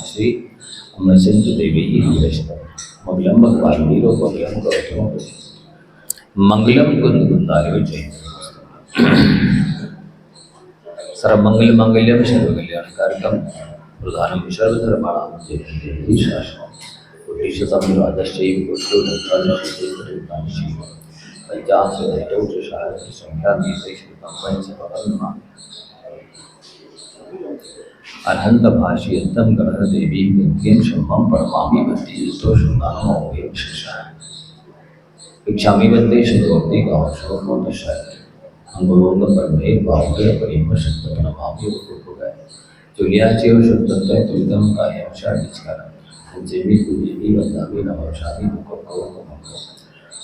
श्री अमरचंद्र देवी मंगलम भगवान वीरो मंगलम गौतम मंगलम कुंदारो जय सर्वमंगल मंगल्यम सर्वकल्याणकारकम प्रधानम सर्वधर्माणां जयति शास्त्रम कोटिशतम राजश्चैव कोटिशतम पंचाशतैः संख्या अर्हंत भाषयंतम गणः देवी गद्यं शम्भं परमामि भक्ति युतो शृंगानो विशेषः इच्छामि वंदे शतोक्ति गावशोकोदशाय अंगोंग परमे भावके परिम शक्तन भावके उपगय जुलिया चेव शुद्धत्व तुलितम कायम शादिचकार जेबी कुजेबी वंदामि नमोशामि मुको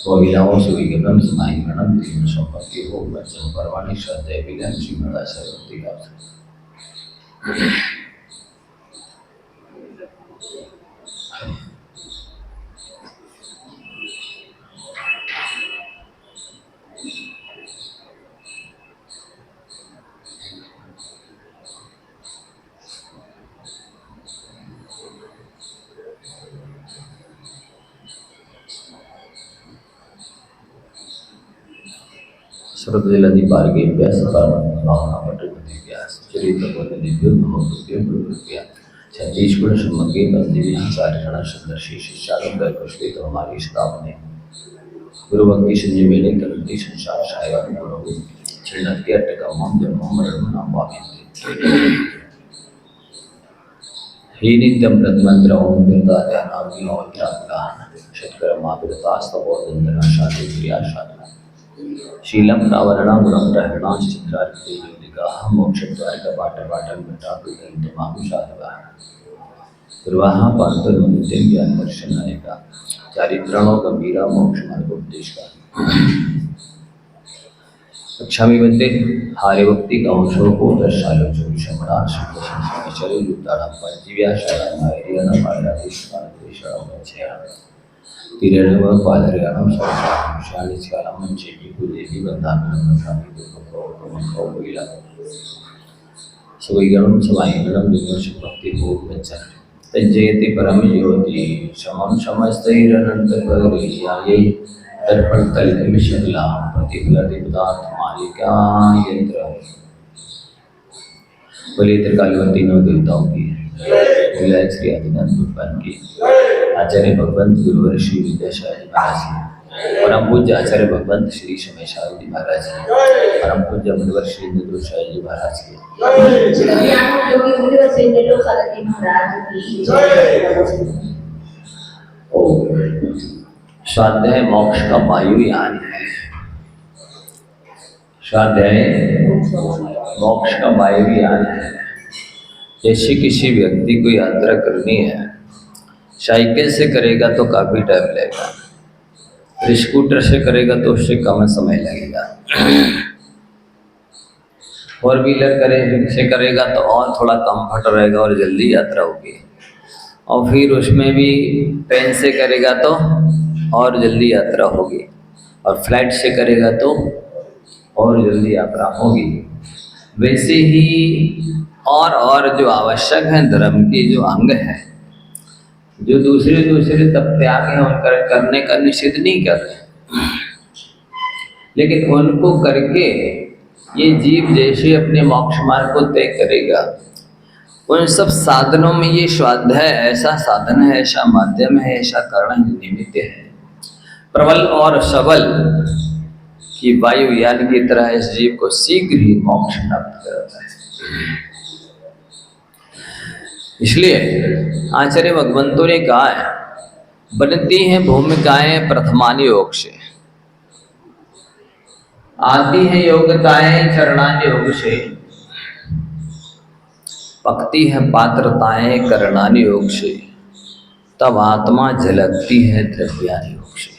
वोगिलाओ सुविगम समाहिगणम तीन संपत्ति हो वचन परवाणी श्रद्धे विलयम श्रीमदाचार्य का श्रद्धेलधि बार्गे व्यास भावना पटपति व्यास चरित्र पद दिव्य नमोस्तुभ्य गुरुभ्या छत्तीस गुण सम्मगे बंदिव्य चारण संदर्शी शिष्यागम दर्पश्वे तो हमारी स्थापने गुरु भक्ति संजय मेले करंती संसार सायवा गुरु छिन्नत्य अटकमम जन्मम मरणम नाम वामिते हे नित्यम प्रतमंत्र ओम दत्तात्या नाम विनोद्यात्ता शतकर्माभिरतास्तवोदंडना शांति क्रिया साधना शीलम नावरणा गुणम रहणा चित्रार्थे योगिका मोक्षद्वार कपाटपाटं घटाकुलंतमाभिषादवा प्रवाह पार्थोन्मुक्तिं ज्ञान दर्शनायका चारित्रणो गंभीरा मोक्ष मार्गोपदेशका क्षामि वंदे हारे भक्ति कांशो को दर्शालो जो शमणा श्रीचरु युक्तानां पंचव्या शरणा पाराधीश्वरा तिरणव पादर्याणं शालिस्कालं मंचेपि कुदेवी बंधानं शामि दुर्गो वैला सवैगणं समाहिगणं विमर्श भक्ति भोग वचन तज्जयति परम ज्योति समम समस्तैरनंतकरियायै दर्पण तलित विशला प्रतिफलति पदार्थ मालिका यंत्र बोले त्रिकालवती नौ देवताओं की बोले श्री आदिनाथ भगवान की आचार्य भगवंत गुरुवर श्री विद्याशाली महाराज जी परम पूज्य आचार्य भगवंत श्री शमेशाय जी महाराज जी परम पूज्य मुनिवर श्री निदुषाय जी महाराज की स्वाध्याय मोक्ष का वायुयान है। स्वाध्याय मोक्ष का वायुयान है। जैसे किसी व्यक्ति को यात्रा करनी है, साइकिल से करेगा तो काफ़ी टाइम लगेगा, स्कूटर से करेगा तो उससे कम समय लगेगा, फोर व्हीलर से करेगा तो और थोड़ा कंफर्ट रहेगा और जल्दी यात्रा होगी, और फिर उसमें भी ट्रेन से करेगा तो और जल्दी यात्रा होगी, और फ्लाइट से करेगा तो और जल्दी यात्रा होगी। वैसे ही और जो आवश्यक हैं धर्म के जो अंग हैं, जो दूसरे तब त्याग हैं उनका करने का निषेध नहीं कर रहे, लेकिन उनको करके ये जीव जैसे अपने मोक्ष मार्ग को तय करेगा, उन सब साधनों में ये स्वाध्याय ऐसा साधन है, ऐसा माध्यम है, ऐसा कारण निमित्त है, प्रबल और सबल की वायुयान की तरह इस जीव को शीघ्र ही मोक्ष प्राप्त कराता है। इसलिए आचार्य भगवंतों ने कहा है, बनती हैं भूमिकाएं प्रथमानि योग से, आती हैं योग्यताएं चरणानि योग से, पकती है पात्रताएं करणानि योग से, तब आत्मा झलकती है द्रव्यानि योग से।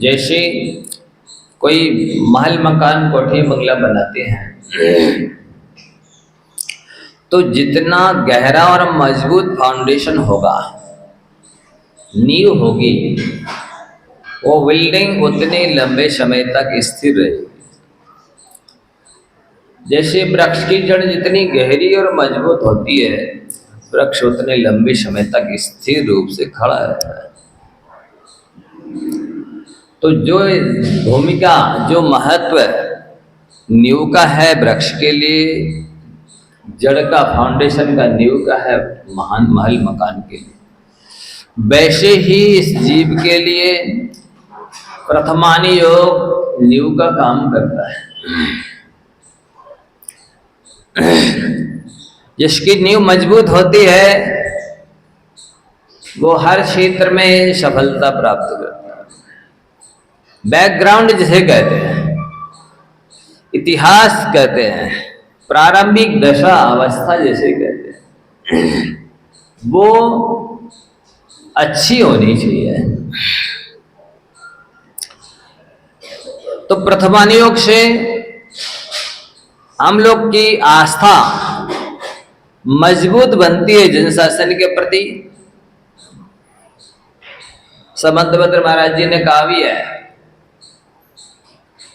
जैसे कोई महल मकान कोठी बंगला बनाते हैं तो जितना गहरा और मजबूत फाउंडेशन होगा, नींव होगी, वो बिल्डिंग उतने लंबे समय तक स्थिर रहेगी। जैसे वृक्ष की जड़ जितनी गहरी और मजबूत होती है, वृक्ष उतने लंबे समय तक स्थिर रूप से खड़ा रहता है। तो जो भूमिका, जो महत्व नींव का है वृक्ष के लिए, जड़ का, फाउंडेशन का, नींव का है महान महल मकान के लिए, वैसे ही इस जीव के लिए प्रथमानी योग नींव का काम करता है। जिसकी नींव मजबूत होती है वो हर क्षेत्र में सफलता प्राप्त करता है। बैकग्राउंड जिसे कहते हैं, इतिहास कहते हैं, प्रारंभिक दशा अवस्था जैसे कहते हैं, वो अच्छी होनी चाहिए। तो प्रथमानी योग से हम लोग की आस्था मजबूत बनती है जन शासन के प्रति। समंतभद्र महाराज जी ने कहा भी है,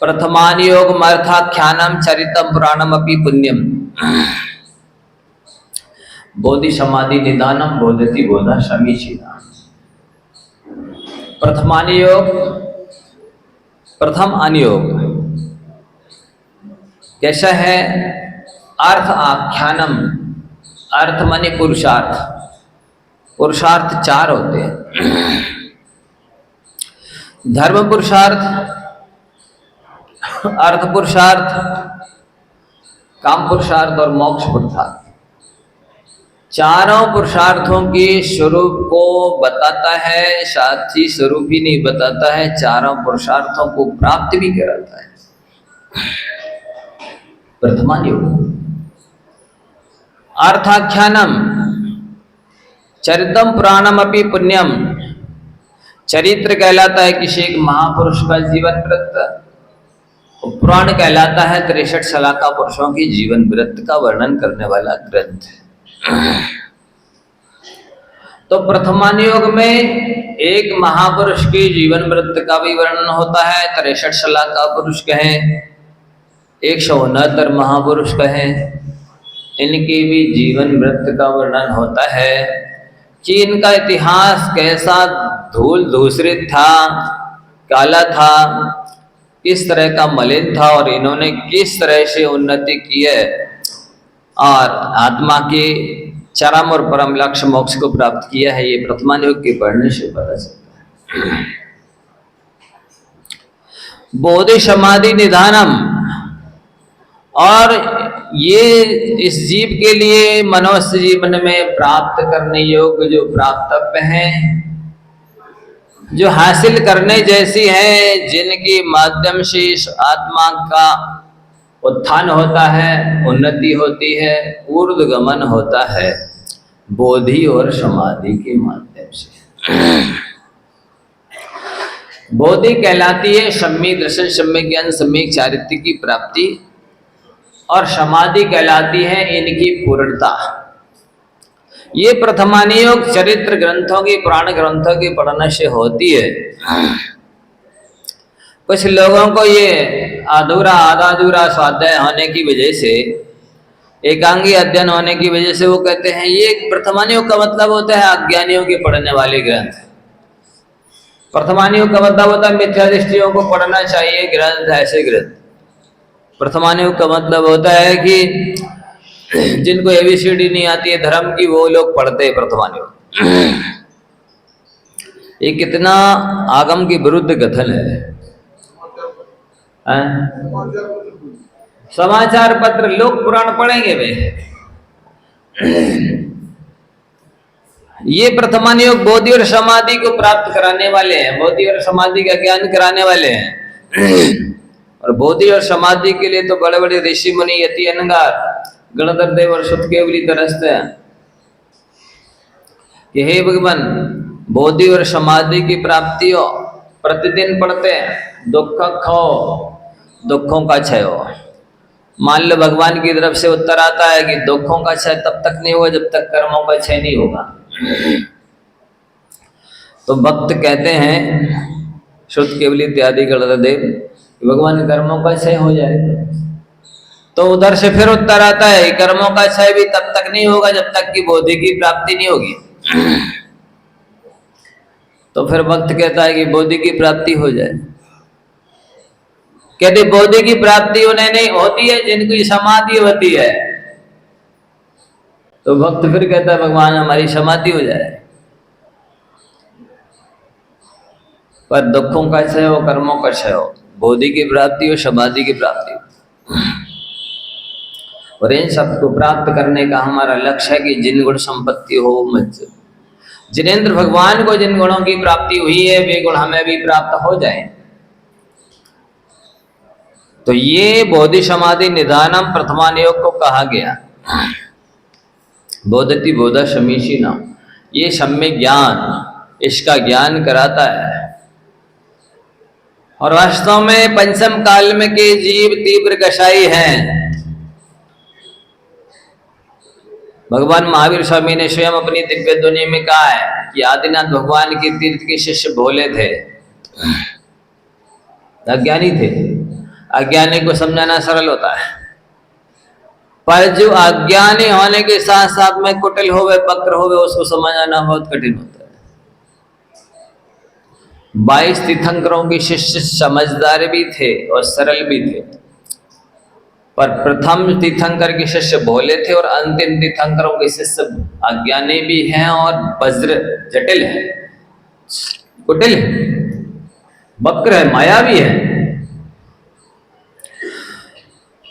प्रथमानि योग मर्थाख्यानम चरितम पुराणम अपि पुण्यम बोधि समाधि निदानम बोधति बोधा समीचीना। प्रथमानि योग, प्रथम अनुयोग कैसा है? अर्थ आख्यानम, अर्थ माने पुरुषार्थ। पुरुषार्थ चार होते हैं, धर्म पुरुषार्थ, अर्थ पुरुषार्थ, काम पुरुषार्थ और मोक्ष पुरुषार्थ। चारों पुरुषार्थों के स्वरूप को बताता है, साथ ही स्वरूप ही नहीं बताता है, चारों पुरुषार्थों को प्राप्त भी कराता है। प्रथमान योग अर्थाख्यानम चरितम पुराणम अपि पुण्यम। चरित्र कहलाता है किसी एक महापुरुष का जीवन वृत्त, पुराण कहलाता है 63 सलाका पुरुषों की जीवन वृत्त का वर्णन करने वाला ग्रंथ। तो प्रथमान योग में एक महापुरुष के जीवन वृत्त का भी वर्णन होता है, 63 सलाका पुरुष कहें, 169 महापुरुष कहें, इनके भी जीवन वृत्त का वर्णन होता है कि इनका इतिहास कैसा धूल धूसरित था, काला था, किस तरह का मलिन था, और इन्होंने किस तरह से उन्नति की है और आत्मा के चरम और परम लक्ष्य मोक्ष को प्राप्त किया है। ये प्रथमान योग के पढ़ने से पता चलता है। बोधि समाधि निधानम, और ये इस जीव के लिए मनुष्य जीवन में प्राप्त करने योग्य जो प्राप्तव्य हैं, जो हासिल करने जैसी है, जिनके माध्यम से इस आत्मा का उत्थान होता है, उन्नति होती है, ऊर्ध्वगमन होता है, बोधि और समाधि के माध्यम से। बोधि कहलाती है सम्यक दर्शन, सम्यक ज्ञान, सम्यक चारित्र्य की प्राप्ति, और समाधि कहलाती है इनकी पूर्णता। ये प्रथमानी योग चरित्र ग्रंथों की, पुराण ग्रंथों की पढ़ने से होती है। कुछ लोगों को ये अधूरा, आधा अधूरा स्वाध्याय होने की वजह से, एकांगी अध्ययन होने की वजह से वो कहते हैं ये प्रथमानी योग का मतलब होता है अज्ञानियों के पढ़ने वाले ग्रंथ। प्रथमानी योग का मतलब होता है मिथ्या दृष्टियों को पढ़ना चाहिए ग्रंथ, ऐसे ग्रंथ। प्रथमानी योग का मतलब होता है कि जिनको एबीसीडी नहीं आती है धर्म की, वो लोग पढ़ते हैं प्रथमान योग। ये कितना आगम के विरुद्ध कथन है। समाचार पत्र, लोग पुराण पढ़ेंगे वे। ये प्रथमान योग बोधि और समाधि को प्राप्त कराने वाले हैं, बोधि और समाधि का ज्ञान कराने वाले हैं। और बोधि और समाधि के लिए तो बड़े बड़े ऋषि मुनि, यति अनंगार, गणधर देव और सुतकेवली तरसते हैं कि हे भगवान, बोधि और समाधि की प्राप्ति हो, प्रतिदिन पढ़ते हैं, दुख खो दुखों का क्षय हो। मान लो भगवान की तरफ से उत्तर आता है कि दुखों का क्षय तब तक नहीं होगा जब तक कर्मों का क्षय नहीं होगा। तो भक्त कहते हैं, सुतकेवली इत्यादि गणधर देव, भगवान कर्मों का क्षय हो जाए। तो उधर से फिर उत्तर आता है कर्मों का क्षय भी तब तक नहीं होगा जब तक कि बोधि की प्राप्ति नहीं होगी। तो फिर भक्त कहता है कि बोधि की प्राप्ति हो जाए। कहते बोधि की प्राप्ति उन्हें नहीं होती है जिनकी समाधि होती है। तो भक्त फिर कहता है भगवान हमारी समाधि हो जाए। पर दुखों का क्षय हो, कर्मों का क्षय हो, बोधि की प्राप्ति हो, समाधि की प्राप्ति हो। और इन सबको प्राप्त करने का हमारा लक्ष्य है कि जिन गुण संपत्ति हो मत जिनेंद्र भगवान को जिन गुणों की प्राप्ति हुई है वे गुण हमें भी प्राप्त हो जाए। तो ये बोधि समाधि निधानम प्रथमान योग को कहा गया। बोधति बोधा समीची नाम, ये सम्यक ज्ञान, इसका ज्ञान कराता है। और वास्तव में पंचम काल में के जीव तीव्र कषाई हैं। भगवान महावीर स्वामी ने स्वयं अपनी दिव्य ध्वनि में कहा है कि आदिनाथ भगवान के तीर्थ के शिष्य भोले थे, अज्ञानी थे। अज्ञानी को समझाना सरल होता है, पर जो अज्ञानी होने के साथ साथ में कुटिल होवे, वक्र होवे, उसको समझाना बहुत कठिन होता है। 22 तीर्थंकरों के शिष्य समझदार भी थे और सरल भी थे, पर प्रथम तीर्थंकर के शिष्य भोले थे और अंतिम तीर्थंकरों के शिष्य अज्ञानी भी हैं और वज्र जटिल है, कुटिल है, वक्र है, मायावी है।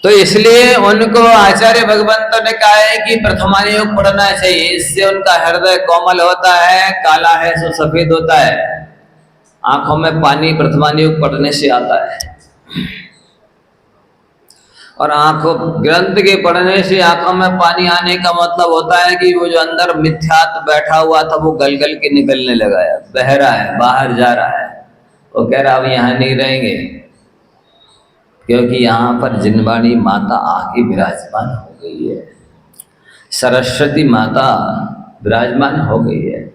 तो इसलिए उनको आचार्य भगवंतों ने कहा है कि प्रथमान योग पढ़ना चाहिए, इससे उनका हृदय कोमल होता है, काला है सो सफेद होता है। आंखों में पानी प्रथमान योग पढ़ने से आता है। और आंखों ग्रंथ के पढ़ने से आंखों में पानी आने का मतलब होता है कि वो जो अंदर मिथ्यात्व बैठा हुआ था वो गल गल के निकलने लगा है, बह रहा है, बाहर जा रहा है। वो कह रहा अब यहाँ नहीं रहेंगे, क्योंकि यहाँ पर जिनवाणी माता आके विराजमान हो गई है, सरस्वती माता विराजमान हो गई है।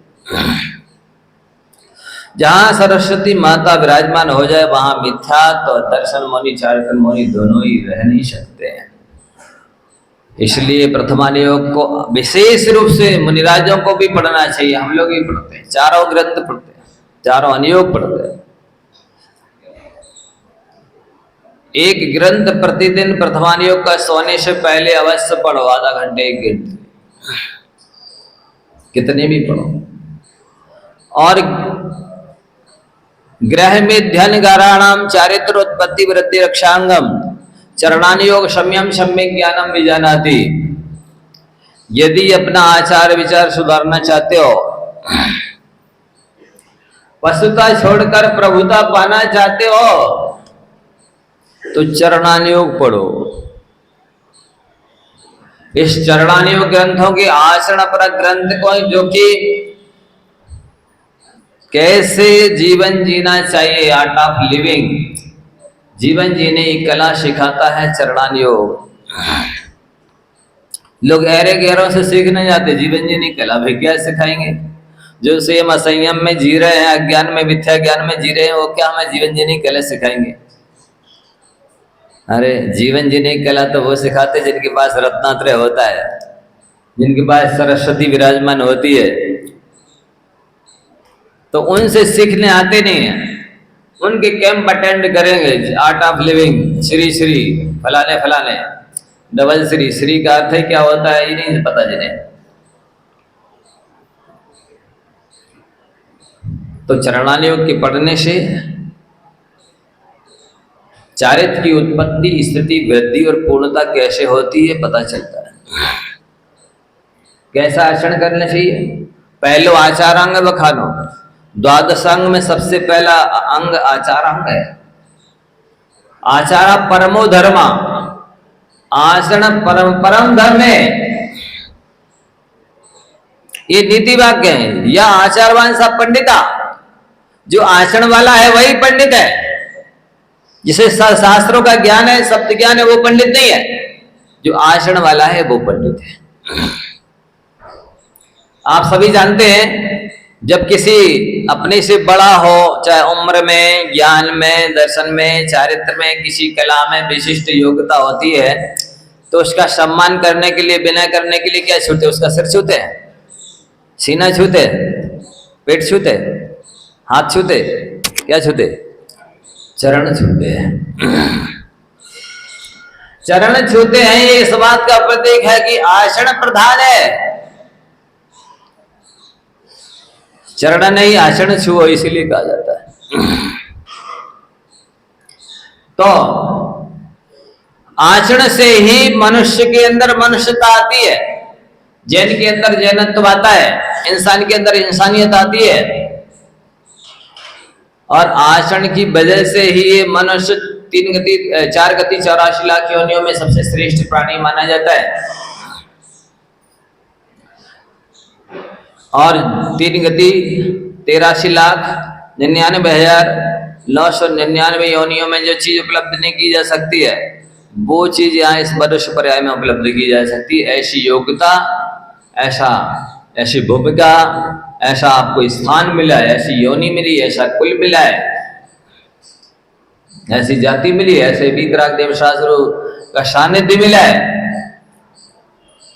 जहाँ सरस्वती माता विराजमान हो जाए वहाँ मिथ्यात्व और दर्शन मौनी चारित्र मौनी दोनों ही रह नहीं सकते हैं। इसलिए प्रथमान योग को विशेष रूप से मुनिराजों को भी पढ़ना चाहिए। हम लोग भी पढ़ते हैं, चारों ग्रंथ पढ़ते हैं, चारों अनुयोग पढ़ते हैं। एक ग्रंथ प्रतिदिन प्रथमान योग का सोने से पहले अवश्य पढ़ो, आधा घंटे एक ग्रंथ, कितने भी पढ़ो। और ग्रह में ध्यान गाराणाम चारित्र उत्पत्ति वृद्धि रक्षांगम चरणानुयोग सम्यम सम्यक ज्ञानम विजानाति। यदि अपना आचार विचार सुधारना चाहते हो, पशुता छोड़कर प्रभुता पाना चाहते हो, तो चरणानुयोग पढ़ो। इस चरणानुयोग ग्रंथों के आचरण पर ग्रंथ को, जो कि कैसे जीवन जीना चाहिए, आर्ट ऑफ लिविंग, जीवन जीने की कला सिखाता है चरणानुयोग। लोग गहरे गहरों से सीखने जाते, जीवन जीने की कला भी क्या सिखाएंगे? जो स्वयं असंयम में जी रहे हैं, अज्ञान में, मिथ्या ज्ञान में जी रहे हैं, वो क्या हमें जीवन जीने की कला सिखाएंगे? अरे जीवन जीने की कला तो वो सिखाते जिनके पास रत्नात्रय होता है, जिनके पास सरस्वती विराजमान होती है। तो उनसे सीखने आते नहीं हैं, उनके कैंप अटेंड करेंगे। Art of living, Shri Shri फलाने फलाने, डबल श्री, श्री का अर्थ है क्या होता है ये नहीं पता जिन्हें। तो चरणानुयोग के पढ़ने से चारित्र की उत्पत्ति, स्थिति, वृद्धि और पूर्णता कैसे होती है पता चलता है। कैसा आचरण करना चाहिए? पहलो आचारांग बखानो। द्वादशांग में सबसे पहला अंग आचारांग है। आचारा परमो धर्मा, आचरण परम धर्म है। ये नीति वाक्य है। या आचारवान सा पंडिता, जो आचरण वाला है वही पंडित है। जिसे शास्त्रों का ज्ञान है, सत्य ज्ञान है, वो पंडित नहीं है। जो आचरण वाला है वो पंडित है। आप सभी जानते हैं, जब किसी अपने से बड़ा हो, चाहे उम्र में, ज्ञान में, दर्शन में, चारित्र में, किसी कला में विशिष्ट योग्यता होती है, तो उसका सम्मान करने के लिए, विनय करने के लिए क्या छूते? उसका सिर छूते हैं, सीना छूते, पेट छूते, हाथ छूते, क्या छूते? चरण छूते हैं। चरण छूते हैं, ये इस बात का प्रतीक है कि आषण प्रधान है। चरण नहीं आषण छुओ, इसीलिए कहा जाता है। तो आचरण से ही मनुष्य के अंदर मनुष्यता आती है, जैन के अंदर जैनत्व आता है, इंसान के अंदर इंसानियत आती है। और आचरण की वजह से ही ये मनुष्य 4 गति 84 लाख योनियों में सबसे श्रेष्ठ प्राणी माना जाता है। और 3 गति 83,99,999 योनियों में जो चीज उपलब्ध नहीं की जा सकती है, वो चीज यहाँ इस मनुष्य पर्याय में उपलब्ध की जा सकती है। ऐसी योग्यता, ऐसी भूमिका, ऐसा आपको स्थान मिला है, ऐसी योनि मिली, ऐसा कुल मिला है, ऐसी जाति मिली, ऐसे विक्राग देव शास्त्रों का सानिध्य मिला है।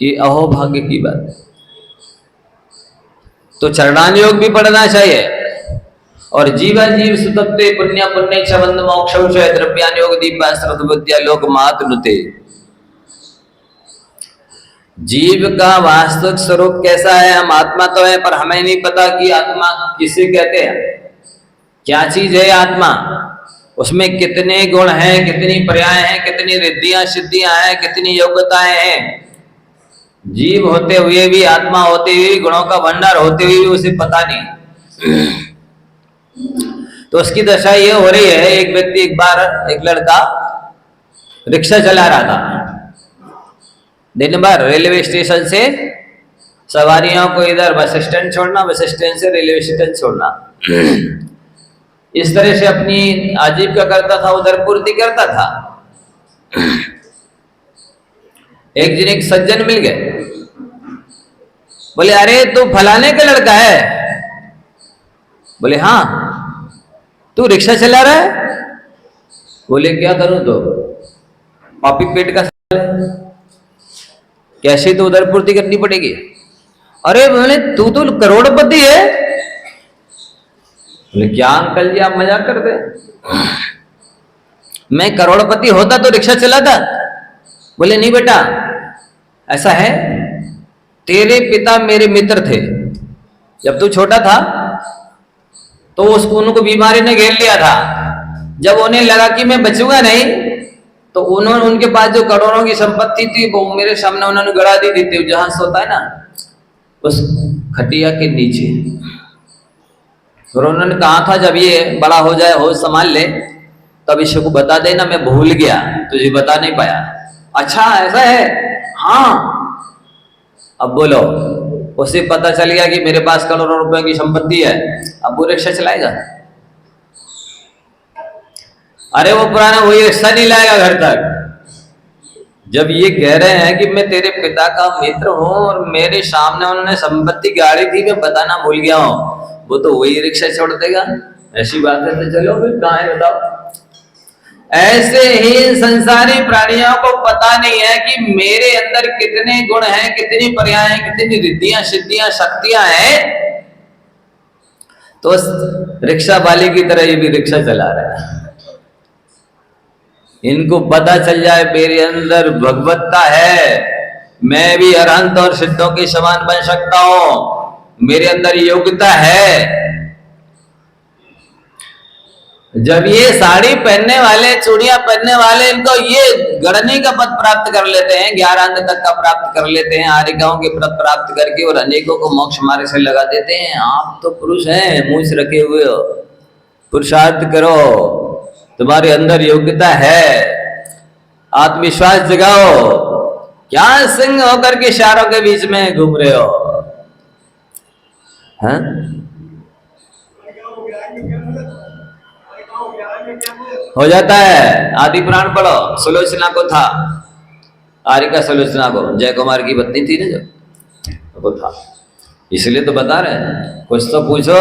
ये अहोभाग्य की बात है। तो चरणान योग भी पढ़ना चाहिए। और जीवा जीव सुतप्ते पुण्य पुण्य संबंध मोक्ष द्रव्यान योग दीपास्त्र विद्या लोक मातनुते। जीव का वास्तविक स्वरूप कैसा है? हम आत्मा तो है, पर हमें नहीं पता कि आत्मा किसे कहते हैं, क्या चीज है आत्मा, उसमें कितने गुण हैं, कितनी पर्याय हैं, कितनी रिद्धियां सिद्धियां हैं, कितनी योग्यताएं हैं। जीव होते हुए भी, आत्मा होते हुए भी, गुणों का भंडार होते हुए भी उसे पता नहीं। तो उसकी दशा ये हो रही है। एक व्यक्ति, एक लड़का रिक्शा चला रहा था, दिन भर रेलवे स्टेशन से सवारियों को इधर बस स्टैंड छोड़ना, बस स्टैंड से रेलवे स्टेशन छोड़ना, इस तरह से अपनी आजीविका करता था, उधर पूर्ति करता था। एक दिन एक सज्जन मिल गए, बोले अरे तू फलाने का लड़का है? बोले हाँ। तू रिक्शा चला रहा है? बोले क्या करूं, तो पापी पेट का कैसे तो उधर पूर्ति करनी पड़ेगी। अरे बोले तू तो करोड़पति है। बोले क्या अंकल जी आप मजाक करते? मैं करोड़पति होता तो रिक्शा चलाता? बोले नहीं बेटा, ऐसा है, तेरे पिता मेरे मित्र थे। जब तू छोटा था तो उनको बीमारी ने घेर लिया था। जब उन्हें लगा कि मैं बचूंगा नहीं, तो उन्होंने, उनके पास जो करोड़ों की संपत्ति थी वो मेरे सामने उन्होंने गड़ा दी थी, जहां सोता है ना उस खटिया के नीचे। और उन्होंने कहा था जब ये बड़ा हो जाए, होश संभाल ले, तब इसे को बता देना, मैं भूल गया, तुझे बता नहीं पाया। अच्छा ऐसा है? हाँ। अब बोलो, उसे पता चल गया कि मेरे पास करोड़ों रुपए की संपत्ति है, अब वो रिक्शा चलाएगा? अरे वो पुराना वही रिक्शा नहीं लाएगा घर तक। जब ये कह रहे हैं कि मैं तेरे पिता का मित्र हूं और मेरे सामने उन्होंने संपत्ति गाड़ी थी, मैं बताना भूल गया हूं, वो तो वही रिक्शा छोड़ देगा। ऐसी बात है तो चलो फिर कहाँ है बताओ। ऐसे ही संसारी प्राणियों को पता नहीं है कि मेरे अंदर कितने गुण हैं, कितनी पर्याय हैं, कितनी रिद्धियां सिद्धियां शक्तियां हैं। तो रिक्शा वाले की तरह ये भी रिक्शा चला रहा है। इनको पता चल जाए मेरे अंदर भगवत्ता है, मैं भी अरहंत और सिद्धों के समान बन सकता हूं, मेरे अंदर योग्यता है। जब ये साड़ी पहनने वाले, चूड़ियां पहनने वाले, इनको ये गणनी का पद प्राप्त कर लेते हैं, 11 अंग तक का प्राप्त कर लेते हैं, आरिकाओं के पद प्राप्त करके, और अनेकों को मोक्ष मार्ग से लगा देते हैं। आप तो पुरुष हैं, मूछ रखे हुए हो, पुरुषार्थ करो, तुम्हारे अंदर योग्यता है, आत्मविश्वास जगाओ। क्या सिंह होकर के शारों के बीच में घूम रहे हो? हैं? हो जाता है। आदि पुराण पढ़ो, सुलोचना को था, आरिका सुलोचना को, जय कुमार की पत्नी थी ना जो, वो था। इसलिए तो बता रहे हैं, कुछ तो पूछो,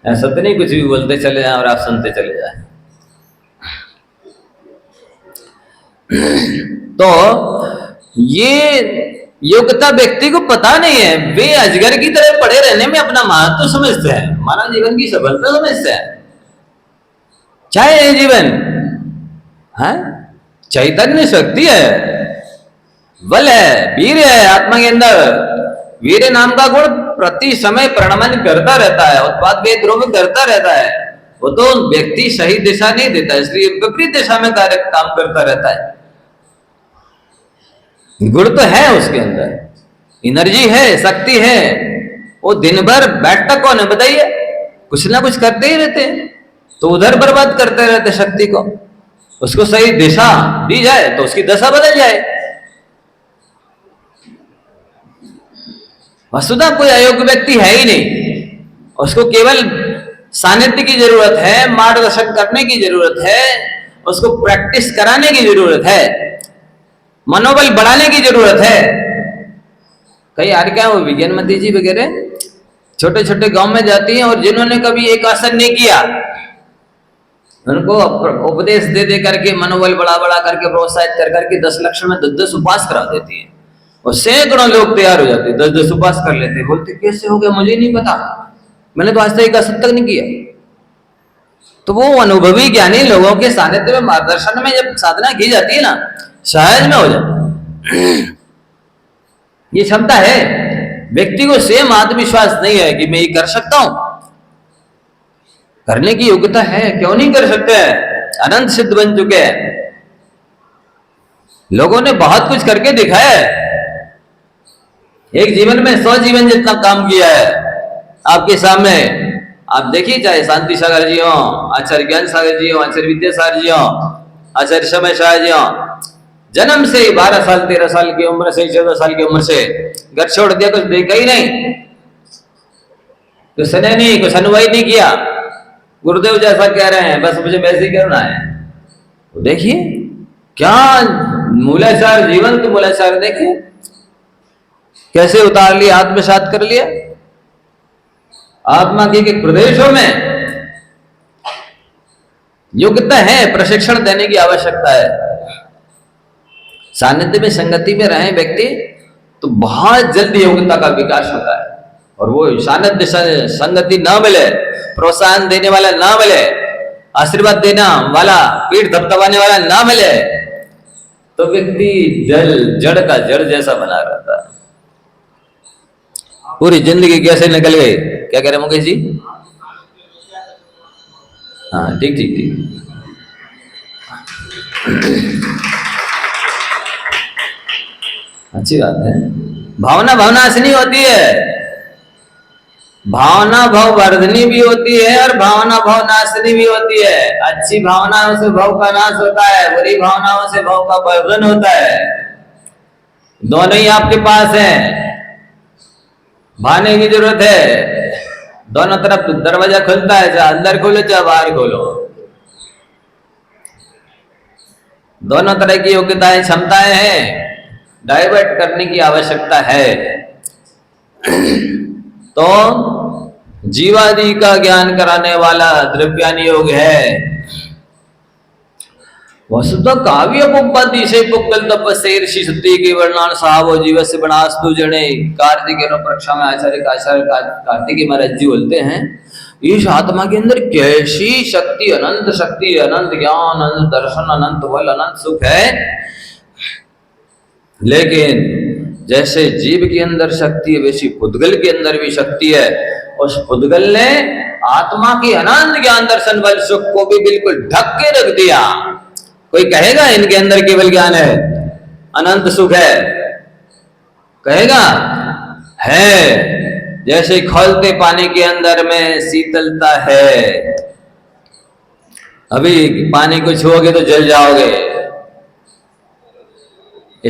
ऐसा तो नहीं कुछ भी बोलते चले जाए और आप सुनते चले जाए। तो ये योग्यता व्यक्ति को पता नहीं है, वे अजगर की तरह पड़े रहने में अपना महत्व समझते हैं, मानव जीवन की सफलता समझते हैं। चाहे ये जीवन है, चैतन्य शक्ति है, बल है, वीर है आत्मा के अंदर। वीर नाम का गुण प्रति समय प्रणमन करता रहता है, उत्पाद वेद्रोह करता रहता है। वो तो व्यक्ति सही दिशा नहीं देता, इसलिए विपरीत दिशा में कार्य काम करता रहता है। गुण तो है उसके अंदर, एनर्जी है, शक्ति है। वो दिन भर बैठता कौन है बताइए? कुछ ना कुछ करते ही रहते हैं, तो उधर बर्बाद करते रहते शक्ति को। उसको सही दिशा दी जाए तो उसकी दशा बदल जाए। वस्तुतः कोई अयोग्य व्यक्ति है ही नहीं, उसको केवल सानिध्य की जरूरत है, मार्गदर्शन करने की जरूरत है, उसको प्रैक्टिस कराने की जरूरत है, मनोबल बढ़ाने की जरूरत है। कई यार क्या वो विज्ञानमती जी वगैरह छोटे छोटे गांव में जाती हैं, और जिन्होंने कभी एक आसन नहीं किया उनको उपदेश दे दे करके, मनोबल बढ़ा बढ़ा करके, प्रोत्साहित कर करके 10 लक्ष्य में 10 उपवास करा देती है, और सैकड़ों लोग तैयार हो जाते, 10 उपवास कर लेते। बोलते कैसे हो गया मुझे नहीं पता, मैंने तो आज तक एक आसन तक नहीं किया। तो वो अनुभवी ज्ञानी लोगों के सानिध्य में, मार्गदर्शन में जब साधना की जाती है ना, सहज में हो जाता है। ये क्षमता है व्यक्ति को, सेम आत्मविश्वास नहीं है कि मैं ये कर सकता हूं, करने की योग्यता है, क्यों नहीं कर सकते? अनंत सिद्ध बन चुके हैं, लोगों ने बहुत कुछ करके दिखाया है। एक जीवन में 100 जीवन जितना काम किया है आपके सामने। आप देखिए, चाहे शांति सागर जी हो, आचार्य ज्ञान सागर जी हो, आचार्य विद्यासागर जी हो, आचार्य समय शाह जी हो, जन्म से 12 साल 13 साल की उम्र से 14 साल की उम्र से घर छोड़ दिया, कुछ देखा ही नहीं, कुछ सुने नहीं, कुछ अनुभव नहीं किया। गुरुदेव जैसा कह रहे हैं, बस मुझे वैसे ही करना है। तो देखिए क्या मूलाचार, जीवंत मूलाचार देखिए कैसे उतार लिया, आत्मसात कर लिया। आत्मा के प्रदेशों में योग्यता है, प्रशिक्षण देने की आवश्यकता है। सानिध्य में, संगति में रहे व्यक्ति तो बहुत जल्दी योग्यता का विकास होता है। और वो सानिध्य संगति ना मिले, प्रोत्साहन देने वाला ना मिले, आशीर्वाद देना वाला, पीठ धपधपाने वाला ना मिले, तो व्यक्ति जड़ का जड़ जैसा बना रहता है। पूरी जिंदगी कैसे निकल गई? क्या कह रहे मुकेश जी? हाँ ठीक ठीक ठीक। अच्छी बात है। भावना भावनाशनी होती है, भावना भाव वर्धनी भी होती है और भावना भाव नाशनी भी होती है। अच्छी भावनाओं से भाव का नाश होता है, बुरी भावनाओं से भाव का वर्धन होता है। दोनों ही आपके पास है, भाने की जरूरत है। दोनों तरफ दरवाजा खुलता है, चाहे अंदर खोलो चाहे बाहर खोलो। दोनों तरह की योग्यताएं, क्षमताएं हैं, डाइवर्ट करने की आवश्यकता है। तो जीवादि का ज्ञान कराने वाला द्रव्यान योग है। वसुतः काव्य पुप्पति से पुक्कल तपस्या ऋषि सत्य के वर्णन साहब जीव से बनास्तु जने। कार्तिक परीक्षा में आचार्य कार्तिक महाराज जी बोलते हैं, इस आत्मा के अंदर कैसी शक्ति, अनंत ज्ञान, अनंत दर्शन, अनंत बल, अनंत सुख है। लेकिन जैसे जीव के अंदर शक्ति है, वैसी पुद्गल के अंदर भी शक्ति है। उस पुद्गल ने आत्मा की अनंत ज्ञान, दर्शन, बल, सुख को भी बिल्कुल ढक के रख दिया। कोई कहेगा इनके अंदर केवल ज्ञान है, अनंत सुख है? कहेगा? है। जैसे खौलते पानी के अंदर में शीतलता है। अभी पानी को छुओगे तो जल जाओगे,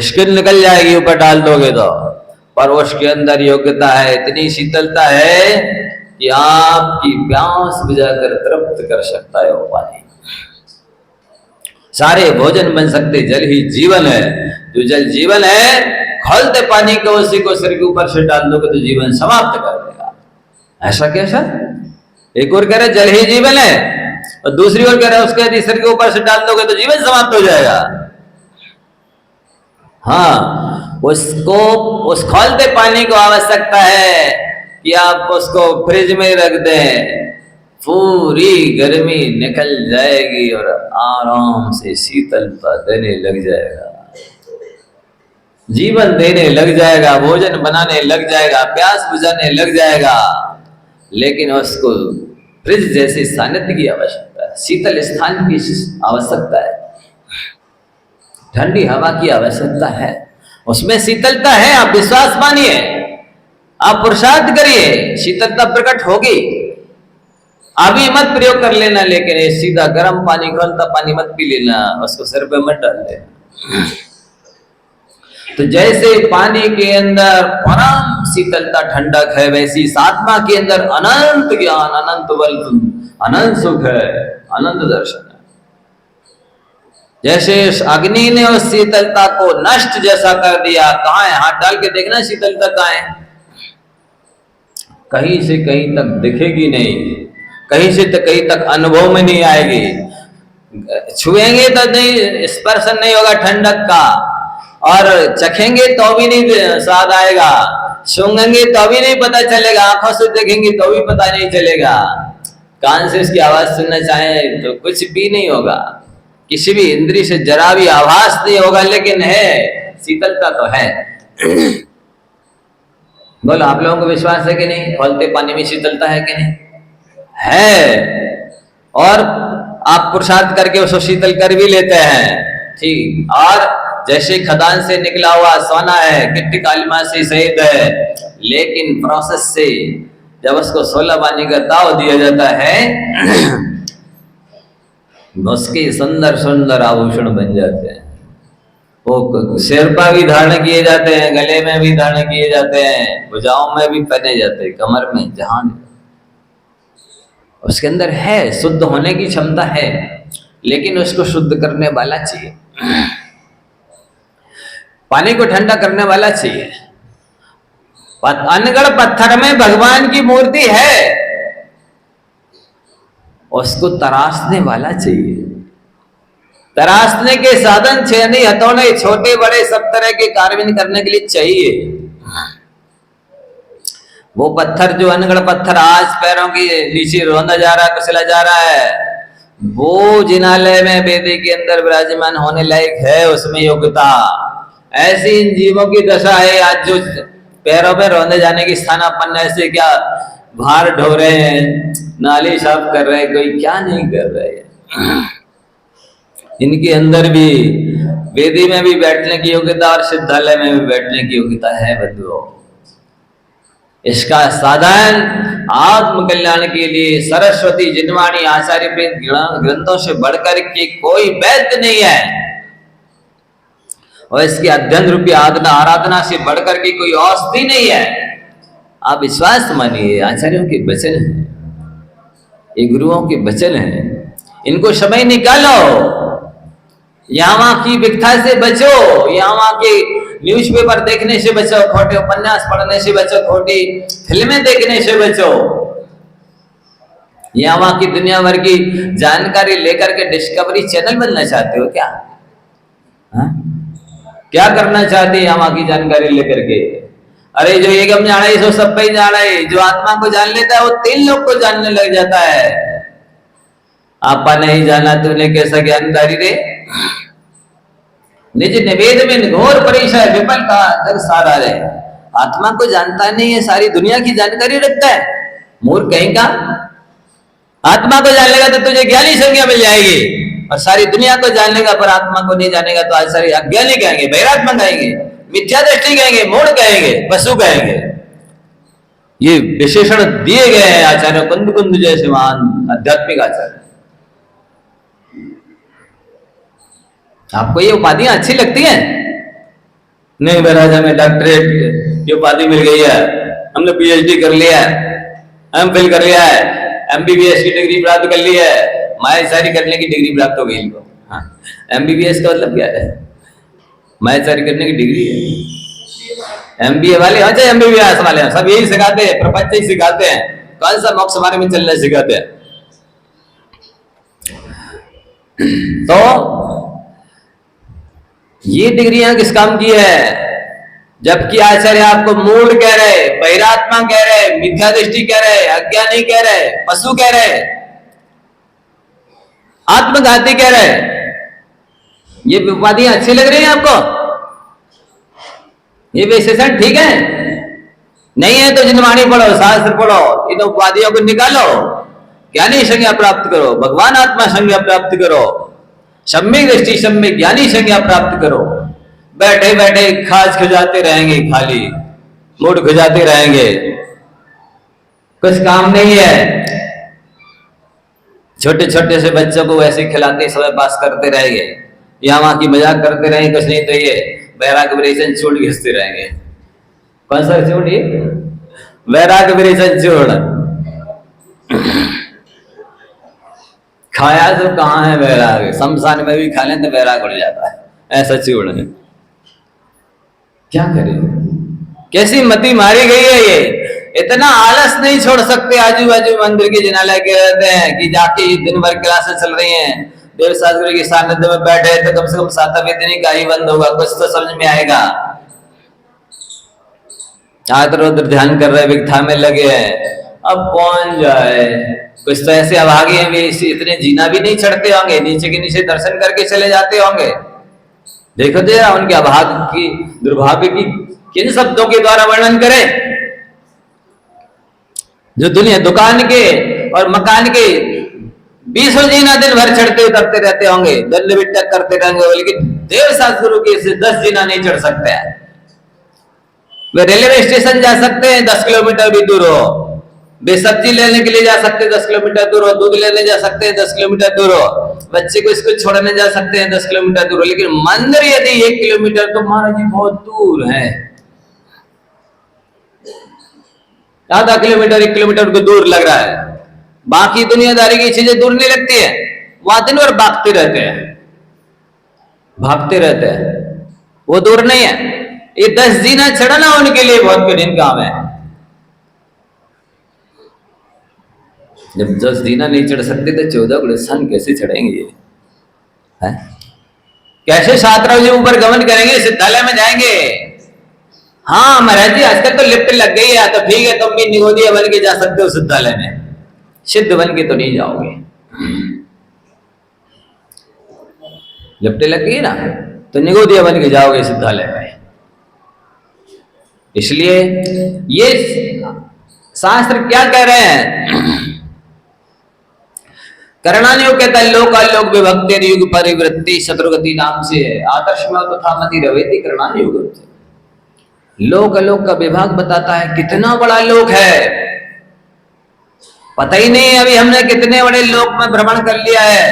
स्किन निकल जाएगी ऊपर डाल दोगे तो, पर उसके अंदर योग्यता है, इतनी शीतलता है कि आपकी प्यास बुझाकर तृप्त कर सकता है वो पानी। सारे भोजन बन सकते, जल ही जीवन है। जो जल जीवन है, खौलते पानी को उसी को सिर के ऊपर से डाल दोगे तो जीवन समाप्त कर देगा। ऐसा कैसा? एक और कह रहे जल ही जीवन है, और दूसरी ओर कह रहे उसके यदि सिर के ऊपर से डाल दोगे तो जीवन समाप्त हो जाएगा। हाँ, उसको उस खौलते पानी को आवश्यकता है कि आप उसको फ्रिज में रख दें, पूरी गर्मी निकल जाएगी और आराम से शीतलता देने लग जाएगा, जीवन देने लग जाएगा, भोजन बनाने लग जाएगा, प्यास बुझाने लग जाएगा। लेकिन उसको फ्रिज जैसे सानिध्य की आवश्यकता है, शीतल स्थान की आवश्यकता है, ठंडी हवा की आवश्यकता है, उसमें शीतलता है। आप विश्वास मानिए, आप पुरुषार्थ करिए, शीतलता प्रकट होगी। अभी मत प्रयोग कर लेना, लेकिन ये सीधा गर्म पानी, खौलता पानी मत पी लेना, उसको सिर पे मत डाल देना। तो जैसे पानी के अंदर परम शीतलता ठंडक है, वैसी इस आत्मा के अंदर अनंत ज्ञान, अनंत बल, अनंत सुख है, अनंत दर्शन है। जैसे अग्नि ने उस शीतलता को नष्ट जैसा कर दिया, कहाँ है, हाथ डाल के देखना शीतलता कहाँ है, कहीं से कहीं तक दिखेगी नहीं, कहीं से तक कहीं तक अनुभव में नहीं आएगी, छुएंगे तो नहीं, स्पर्श नहीं होगा ठंडक का, और चखेंगे तो भी नहीं स्वाद आएगा, सूंघेंगे तो भी नहीं पता चलेगा, आंखों से देखेंगे तो भी पता नहीं चलेगा, कान से उसकी आवाज सुनना चाहें तो कुछ भी नहीं होगा, किसी भी इंद्री से जरा भी आभास नहीं होगा, लेकिन है, शीतलता तो है। बोलो, आप लोगों को विश्वास है कि नहीं, खौलते पानी में शीतलता है कि नहीं? है। और आप पुरुषार्थ करके उसको शीतल कर भी लेते हैं, ठीक। और जैसे खदान से निकला हुआ सोना है, गिट्टी कालिमा से सहित है, लेकिन प्रोसेस से जब उसको 16 पानी का दाव दिया जाता है, उसके सुंदर सुंदर आभूषण बन जाते हैं। वो सिर पर भी धारण किए जाते हैं, गले में भी धारण किए जाते हैं, भुजाओं में भी पहने जाते हैं, कमर में, जहां उसके अंदर है, शुद्ध होने की क्षमता है, लेकिन उसको शुद्ध करने वाला चाहिए, पानी को ठंडा करने वाला चाहिए। अनगढ़ पत्थर में भगवान की मूर्ति है, उसको तराशने वाला चाहिए, तराशने के साधन, छेनी, हथौड़े, छोटे बड़े सब तरह के कार्य करने के लिए चाहिए। वो पत्थर, जो अनगढ़ पत्थर आज पैरों के नीचे रोंदा जा रहा है, कुचला जा रहा है, वो जिनालय में वेदी के अंदर विराजमान होने लायक है, उसमें योग्यता। ऐसी इन जीवों की दशा है आज, जो पैरों में रोंदे जाने की स्थानापन्न, ऐसे क्या भार ढो रहे हैं, नाली साफ कर रहे हैं, कोई क्या नहीं कर रहे हैं। इनके अंदर भी वेदी में भी बैठने की योग्यता और सिद्धालय में भी बैठने की योग्यता है बंधुओं। इसका साधन आत्म कल्याण के लिए सरस्वती जिनवाणी आचार्य ग्रंथों से बढ़कर के कोई वैद्य नहीं है, और इसके अध्ययन रूपी आराधना से बढ़कर के कोई औषधि नहीं है। आप विश्वास मानिए, आचार्यों के वचन हैं, ये गुरुओं के वचन हैं, इनको समय निकालो, यहाँ की विकथा से बचो, यहाँ के न्यूज़पेपर देखने से बचो, खोटे उपन्यास पढ़ने से बचो, खोटी फिल्में देखने से बचो, यहाँ की दुनिया भर की जानकारी लेकर के डिस्कवरी चैनल बनना चाहते हो क्या? हा? क्या करना चाहते हैं यहाँ की जानकारी लेकर के? अरे जो एकम जाना है सो सब पे ही जाना है, जो आत्मा को जान लेता है वो 3 लोग को जानने लग जाता है। आपा नहीं जाना तूने कैसा ज्ञानदारी रे, निज निवेद में घोर परिचय विफल का जग सारा रे। आत्मा को जानता नहीं है, सारी दुनिया की जानकारी रखता है, मूर्ख कहेगा। आत्मा को जान लेगा तो तुझे ज्ञानी संज्ञा मिल जाएगी, और सारी दुनिया को जान लेगा पर आत्मा को नहीं जानेगा तो आज सारी अज्ञानी कहेंगे, बैरात्मा कहेंगे, मिथ्या दृष्टि कहेंगे, मूढ़ कहेंगे, पशु कहेंगे। ये विशेषण दिए गए हैं आचार्य कुंद कुंद जैसे महान आध्यात्मिक आचार्य। आपको ये उपाधियां अच्छी लगती हैं? नहीं महाराज, हमें डॉक्टरेट की उपाधि मिल गई है, हमने पीएचडी कर लिया है, एमफिल कर लिया है, एमबीबीएस की डिग्री प्राप्त कर ली है, मायाचारी करने की डिग्री प्राप्त हो गई इनको। हाँ, एमबीबीएस का मतलब क्या है? मायाचारी करने की डिग्री है। एमबीए वाले, अच्छा एमबीबीएस वाले सब यही सिखाते हैं, प्रपंच ही सिखाते हैं, कौन सा मोक्ष मार्ग में चलना सिखाते हैं। तो ये डिग्रियां किस काम की है? जबकि आचार्य आपको मूढ़ कह रहे, बहिरात्मा कह रहे, मिथ्या दृष्टि कह रहे, अज्ञानी कह रहे, पशु कह रहे, आत्मघाती कह रहे। ये उपाधियां अच्छी लग रही हैं आपको? ये विशेषण ठीक है? नहीं है तो जिनवाणी पढ़ो, शास्त्र पढ़ो, इन उपाधियों को निकालो, ज्ञानी संज्ञा प्राप्त करो, भगवान आत्मा संज्ञा प्राप्त करो, सम्यक दृष्टि सम्यक ज्ञानी संज्ञा प्राप्त करो। बैठे बैठे खाज खुजाते रहेंगे, खाली मूड खुजाते रहेंगे, कुछ काम नहीं है। छोटे छोटे से बच्चों को वैसे खिलाते समय पास करते रहेंगे, यहाँ वहां की मजाक करते रहेंगे, कुछ नहीं तो ये वैराग विरेचन चूड़ घिसते रहेंगे। कौन सा चूड़? ये वैराग विरेचन चूड़। खाया तो कहाँ है वैराग? शमशान में भी खा लें तो वैराग उड़ जाता है, ऐसा चूड़ है। क्या करें? कैसी मति मारी गई है ये। इतना आलस नहीं छोड़ सकते। आजू बाजू मंदिर के जिनालय के रहते हैं कि जाके दिन भर क्लासेस चल रही हैं, देव शास्त्री के सानिध्य में बैठे तो कम से कम 7वें दिन का ही बंद होगा, कुछ तो समझ में आएगा। इधर उधर ध्यान कर रहे, विकथा में लगे हैं। अब कौन जाए? कुछ तो ऐसे अभागे हैं भी इतने जीना भी नहीं चढ़ते होंगे, नीचे के नीचे दर्शन करके चले जाते होंगे। देखो जरा उनके अभाग की, दुर्भाग्य की किन शब्दों के द्वारा वर्णन करें। जो दुनिया दुकान के और मकान के 20 जीना दिन भर चढ़ते उतरते रहते होंगे, दंड बिट्टक करते रहेंगे, लेकिन देव शास्त्र के से 10 जीना नहीं चढ़ सकते हैं। वे रेलवे स्टेशन जा सकते हैं 10 किलोमीटर भी दूर हो, वे सब्जी लेने के लिए जा सकते हैं 10 किलोमीटर दूर हो, दूध लेने जा सकते हैं 10 किलोमीटर दूर हो, बच्चे को स्कूल छोड़ने जा सकते हैं 10 किलोमीटर दूर हो, लेकिन मंदिर यदि 1 किलोमीटर तो महाराज जी बहुत दूर है। आधा किलोमीटर 1 किलोमीटर को दूर लग रहा है। बाकी दुनियादारी की चीजें दूर नहीं लगती है, वहां दिन भर भागते रहते हैं, भागते रहते हैं, वो दूर नहीं है। ये 10 जीना चढ़ना उनके लिए बहुत कठिन काम है। जब 10 जीना नहीं चढ़ सकते तो 14 गुणस्थान कैसे चढ़ेंगे? है? कैसे छात्राओं जी ऊपर गमन करेंगे? सिद्धालय में जाएंगे। हाँ महाराज जी आजकल तो लिफ्ट लग गई है, तो ठीक है तुम भी निगोदिया बन के जा सकते हो सिद्धालय में, सिद्ध बन के तो नहीं जाओगे। लिफ्ट लग गई ना तो निगोदिया बन के जाओगे सिद्धालय में। इसलिए ये शास्त्र क्या कह रहे हैं? करणानियोग कहता है लोक अलोक विभक्ति युग परिवृत्ति शत्रुगति नाम से आदर्श में तथा मति रवेति करणानियोग। लोक अलोक का विभाग बताता है कितना बड़ा लोक है, पता ही नहीं अभी हमने कितने बड़े लोक में भ्रमण कर लिया है।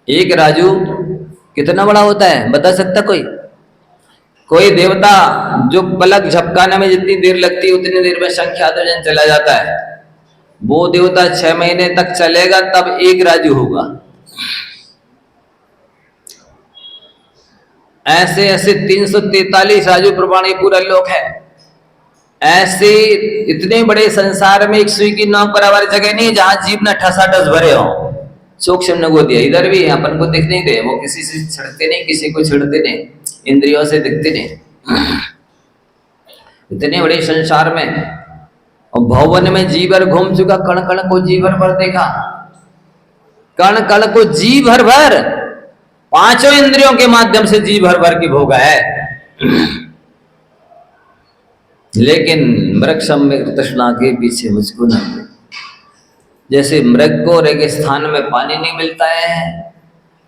एक राजू कितना बड़ा होता है बता सकता कोई? कोई देवता जो पलक झपकाने में जितनी देर लगती है उतनी देर में संख्यातोजन चला जाता है, वो देवता 6 महीने तक चलेगा तब एक राजू होगा। ऐसे ऐसे 343 राजू प्रमाण पूरा लोक है। ऐसे इतने बड़े संसार में एक सुई की नोक बराबर जगह नहीं जहां जीव न ठसाठस भरे हो। सूक्ष्म नगोदिया इधर भी अपन को दिख नहीं रहे, वो किसी से छिड़ते नहीं, किसी को छिड़ते नहीं, इंद्रियों से दिखते नहीं। इतने बड़े संसार में और भवन में जी भर घूम चुका, कण कण को जी भर भर देखा, कण कण को जी भर भर, 5 इंद्रियों के माध्यम से जी भर भर की भोगा है। लेकिन मृग सम्यक तृष्णा के पीछे मुझको न, जैसे मृग को रेगिस्तान में पानी नहीं मिलता है,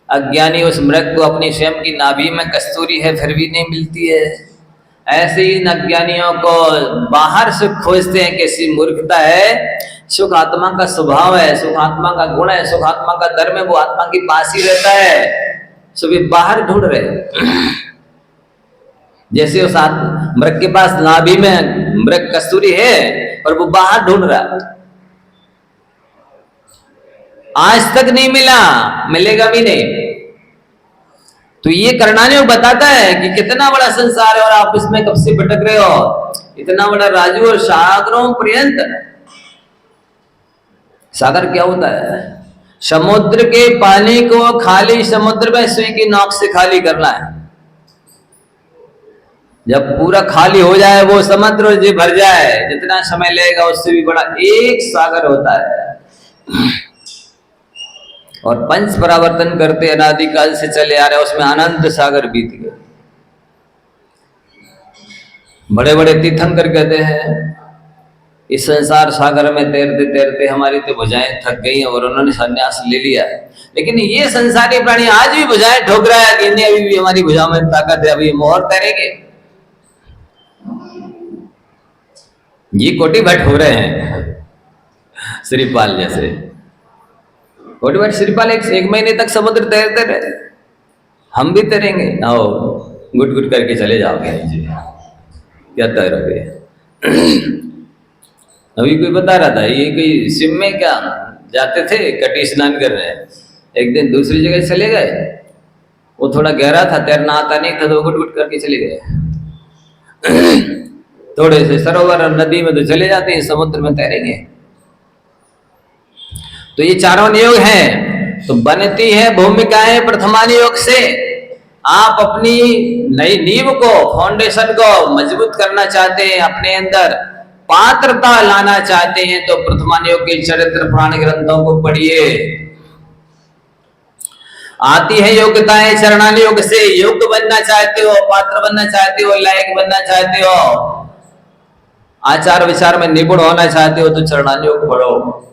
अज्ञानी उस मृग को अपनी स्वयं की नाभि में कस्तूरी है फिर भी नहीं मिलती है, ऐसे ही अज्ञानियों को बाहर सुख खोजते हैं। कैसी मूर्खता है। सुख आत्मा का स्वभाव है, सुख आत्मा का गुण है, सुख आत्मा का धर्म है, वो आत्मा के पास ही रहता है, सभी बाहर ढूंढ रहे। जैसे उस मृग के पास नाभि में मृग कस्तूरी है और वो बाहर ढूंढ रहा, आज तक नहीं मिला, मिलेगा भी नहीं। तो ये करणानियोग बताता है कि कितना बड़ा संसार है और आप इसमें कब से भटक रहे हो। इतना बड़ा राजू और सागरों पर्यंत। सागर क्या होता है? समुद्र के पानी को खाली समुद्र में सुई की नोक से खाली करना है। जब पूरा खाली हो जाए वो समुद्र जी भर जाए, जितना समय लगेगा उससे भी बड़ा एक सागर होता है। और पंच परावर्तन करते अनादिकाल से चले आ रहे, उसमें अनंत सागर बीत गए। बड़े बड़े तीर्थंकर कहते हैं इस संसार सागर में तैरते तैरते हमारी तो भुजाएं थक गई और उन्होंने संन्यास ले लिया। लेकिन ये संसारी प्राणी आज भी भुजाएं ठोक रहा है कि इन्हें अभी भी हमारी भुजाओं में ताकत है, अभी मोहर तैरेंगे। ये कोटि भट्ट हो रहे हैं श्रीपाल जैसे। कोटि भट्ट श्रीपाल एक महीने तक समुद्र तैरते रहे, हम भी तैरेंगे। आओ गुट गुट करके चले जाओगे नीचे, क्या तैरोगे। अभी कोई बता रहा था ये कोई सिम में क्या जाते थे कटी स्नान करने, एक दिन दूसरी जगह चले गए, वो थोड़ा गहरा था, तैरना आता नहीं था, तो गुट गुट करके चले गए। थोड़े से सरोवर और नदी में तो चले जाते हैं, समुद्र में तैरेंगे। तो ये चारों नियोग हैं। तो बनती है भूमिकाएं प्रथमानियोग से। आप अपनी नई नींव को, फाउंडेशन को मजबूत करना चाहते हैं, अपने अंदर पात्रता लाना चाहते हैं, तो प्रथमानियोग के चरित्र पुराण ग्रंथों को पढ़िए। आती है योग्यताएं चरणानियोग से। योग्य बनना चाहते हो, पात्र बनना चाहते हो, लायक बनना चाहते हो, आचार विचार में निपुण होना चाहते हो, तो चरणानियोग पढ़ो।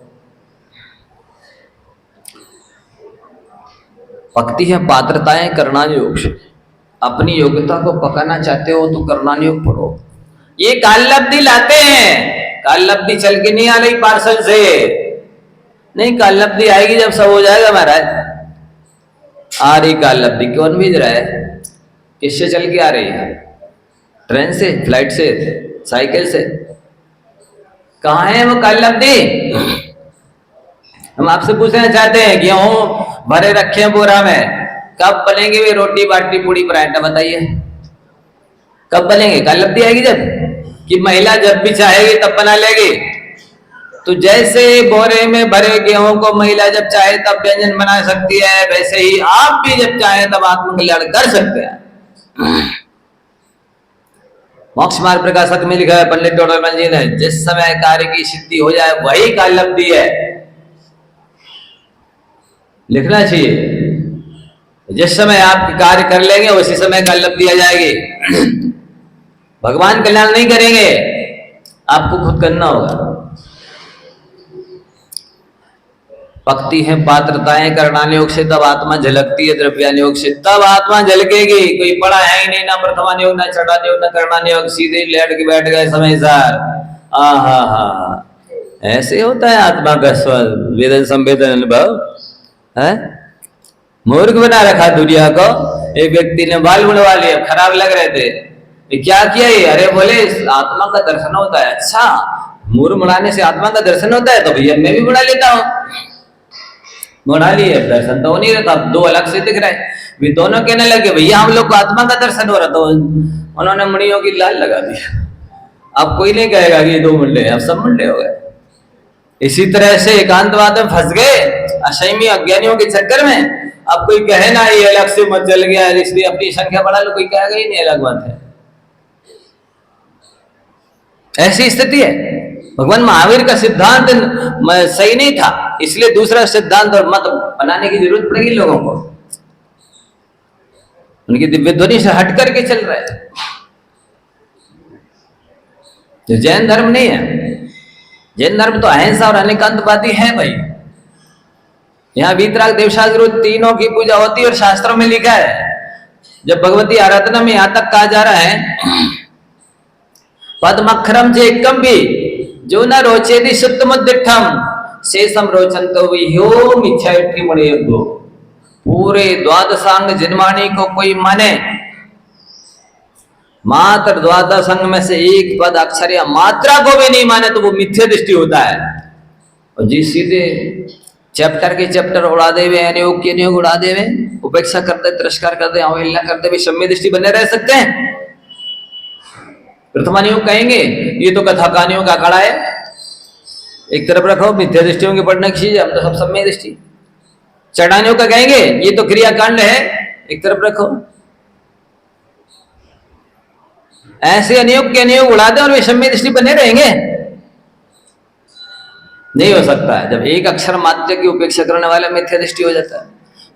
पकती है पात्रताएं करणानियोग से। अपनी योग्यता को पकाना चाहते हो तो करणानियोग पढ़ो। ये काललब्धि लाते हैं, काललब्धि चल के नहीं आ रही पार्सल से, नहीं काललब्धि आएगी जब सब हो जाएगा महाराज। आ रही काललब्धि, कौन भेज रहा है, किससे चल के आ रही है, ट्रेन से, फ्लाइट से, साइकिल से, कहाँ है वो काललब्धि। हम आपसे पूछना चाहते हैं, गेहूं भरे रखे हैं बोरा में, कब बनेंगे वे रोटी बाटी पूड़ी पराठा, बताइए कब बनेंगे। काललब्धि आएगी जब, कि महिला जब भी चाहेगी तब बना लेगी। तो जैसे बोरे में भरे गेहूं को महिला जब चाहे तब व्यंजन बना सकती है, वैसे ही आप भी जब चाहे तब आत्मकल्याण कर सकते हैं। मोक्ष मार्ग प्रकाशक में लिखा है पंडित डॉक्टर जी ने, जिस समय कार्य की सिद्धि हो जाए वही काललब्धि है। लिखना चाहिए, जिस समय आप कार्य कर लेंगे उसी समय काललब्धि आ जाएगी। भगवान कल्याण नहीं करेंगे, आपको खुद करना होगा। पकती है पात्रताएं करणानियोग से, तब आत्मा झलकती है द्रव्यानियोग से, तब आत्मा झलकेगी। कोई पढ़ा है ही नहीं, ना प्रथमानियोग, ना चरणानियोग, ना करणानियोग, सीधे लेट के बैठ गए समय सार। हा, ऐसे होता है आत्मा का वेदन संवेदन अनुभव है। मूर्ख बना रखा दुनिया को। एक व्यक्ति ने बाल मुड़वा लिए, खराब लग रहे थे, क्या किया ये, अरे बोले आत्मा का दर्शन होता है। अच्छा, मूर मुड़ाने से आत्मा का दर्शन होता है, तो भैया मैं भी मुड़ा लेता हूँ। मुड़ा लिए, दर्शन तो हो नहीं रहता, दो अलग से दिख रहे हैं। वे दोनों कहने लगे भैया हम लोग को आत्मा का दर्शन हो रहा, तो उन्होंने मुड़ियों की लाल लगा दिया। अब कोई नहीं कहेगा कि ये दो मुंडे, अब सब मुंडे हो गए। इसी तरह से एकांतवाद में फंस गए, असंयमी अज्ञानियों के चक्कर में। अब कोई कहे ना ये अलग से मत जल गया, इसलिए अपनी संख्या बढ़ा लो, कोई कहेगा ही नहीं अलग बात है। ऐसी स्थिति है। भगवान महावीर का सिद्धांत सही नहीं था, इसलिए दूसरा सिद्धांत और मत बनाने की जरूरत पड़ेगी लोगों को। उनकी दिव्य ध्वनि से हट करके चल रहा है, जो जैन धर्म नहीं है। जैन धर्म तो अहिंसा और अनेकांतवादी है भाई। यहाँ वीतराग देवशास्त्र तीनों की पूजा होती है, और शास्त्रों में लिखा है, जब भगवती आराधना में यहां तक कहा जा रहा है, पद्मखरम जे एकम भी जो न रोचेदि सुत्तमुद्दिठम शेषम रोचंतो विह्यो मिथ्यायुक्ति मणियोगो। पूरे द्वादशांग जिनवाणी को कोई माने, मात्र द्वादशांग में से एक पद अक्षर या मात्रा को भी नहीं माने, तो वो मिथ्या दृष्टि होता है। और जी सीधे चैप्टर के चैप्टर उड़ा देवे, अनियोग के अनियोग उड़ा देवे, उपेक्षा करते, तिरस्कार करते, अवहेलना करते भी सम्य दृष्टि बने रह सकते हैं। प्रथमानियोग कहेंगे ये तो कथा कहानियों का अखाड़ा है, एक तरफ रखो, मिथ्या दृष्टियों की पढ़ने की चीज, हम तो सब सम्य दृष्टि। चढ़ाने का कहेंगे ये तो क्रियाकांड है, एक तरफ रखो। ऐसे अनियोग के अनियोग उड़ा दे और वे सम्य दृष्टि बने रहेंगे? नहीं हो सकता है। जब एक अक्षर मात्र की उपेक्षा करने वाला मिथ्या दृष्टि हो जाता है।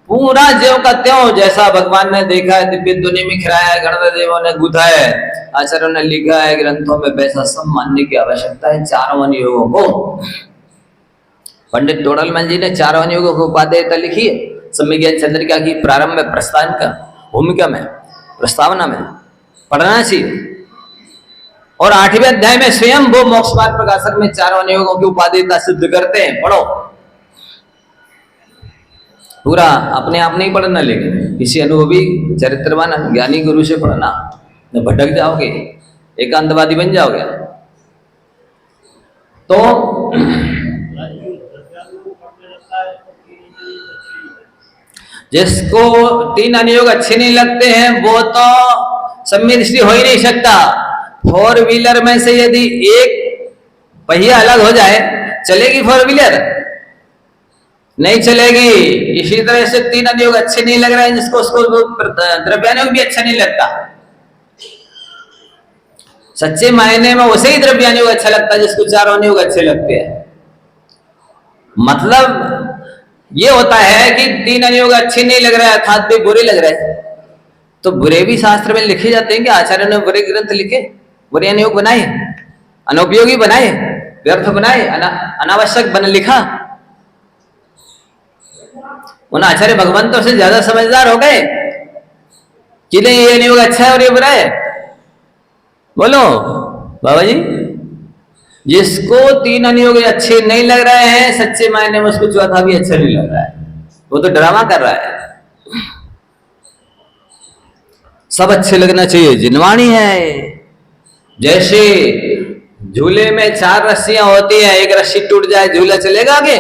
पूरा ज्यों का त्यों जैसा भगवान ने देखा है, दिव्य ध्वनि में खिलाया है, गणदेव देवों ने गुथा है, आचार्यों ने लिखा है ग्रंथों में, वैसा सब मानने की आवश्यकता है चारों अनुयोगों को। पंडित टोडरमल जी ने चारों अनुयोगों को उपादेयता लिखी है सम्य ज्ञान चंद्रिका की प्रारंभ में, प्रस्थान का भूमिका में, प्रस्तावना में पढ़ना चाहिए। और 8वें अध्याय में स्वयं वो मोक्ष मार्ग प्रकाशक में चारों अनुयोगों की उपादेयता सिद्ध करते हैं। पढ़ो, पूरा अपने आप नहीं पढ़ना, लेकिन किसी अनुभवी चरित्रवान ज्ञानी गुरु से पढ़ना, न भटक जाओगे, एकांतवादी बन जाओगे। तो जिसको 3 अनुयोग अच्छे नहीं लगते हैं वो तो सम्य दृष्टि हो ही नहीं सकता। 4 व्हीलर में से यदि एक पहिया अलग हो जाए, चलेगी 4 व्हीलर? नहीं चलेगी। इसी तरह से 3 अनुयोग अच्छे नहीं लग रहे हैं जिसको, उसको द्रव्यानुयोग भी अच्छा नहीं लगता। सच्चे मायने में उसे ही द्रव्यानुयोग अच्छा लगता है जिसको चारों अनुयोग अच्छे लगते हैं। मतलब ये होता है कि 3 अनुयोग अच्छे नहीं लग रहे हैं, अर्थात भी बुरे लग रहे हैं, तो बुरे भी शास्त्र में लिखे जाते हैं कि आचार्यों ने बुरे ग्रंथ लिखे, बुरे अनुयोग बनाए, अनुपयोगी बनाए, व्यर्थ बनाए, अनावश्यक बन लिखा। उन आचार्य भगवंतों से ज्यादा समझदार हो गए कि नहीं ये अनुयोग अच्छा है और ये बुरा है? बोलो बाबा जी। जिसको 3 अनुयोग अच्छे नहीं लग रहे हैं, सच्चे मायने में उसको चौथा भी अच्छा नहीं लग रहा है, वो तो ड्रामा कर रहा है। सब अच्छे लगना चाहिए, जिनवाणी है। जैसे झूले में 4 रस्सियां होती हैं, एक रस्सी टूट जाए झूला चलेगा आगे?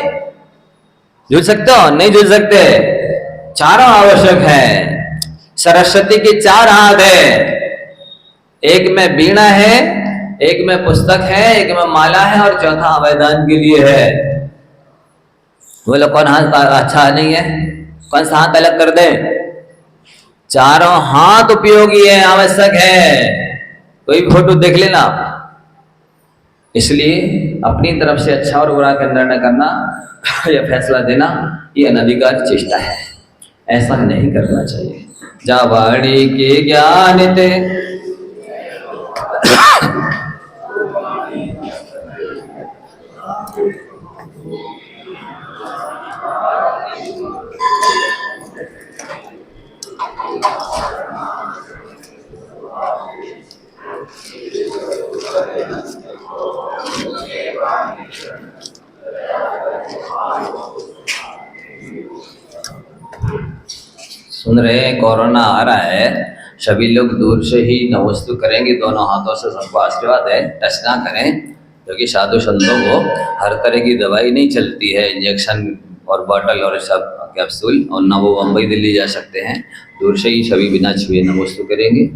झूल सकते हो? नहीं झूल सकते। चारों आवश्यक है। सरस्वती के 4 हाथ है, एक में वीणा है, एक में पुस्तक है, एक में माला है और चौथा वेदांत के लिए है। बोलो कौन हाथ अच्छा नहीं है? कौन सा हाथ अलग कर दे? चारों हाथ उपयोगी है, आवश्यक है। कोई भी फोटो देख लेना। इसलिए अपनी तरफ से अच्छा और बुरा का निर्णय करना या फैसला देना ये अनधिकार चेष्टा है, ऐसा नहीं करना चाहिए। जा वाणी के ज्ञान ते सुन रहे हैं, कोरोना आ रहा है, सभी लोग दूर से ही नमस्तु करेंगे, दोनों हाथों से सबको आशीर्वाद है, टच ना करें, क्योंकि साधु संतों को हर तरह की दवाई नहीं चलती है, इंजेक्शन और बॉटल और सब कैप्सूल, और ना वो मुंबई दिल्ली जा सकते हैं। दूर से ही सभी बिना छुए नमस्तु करेंगे।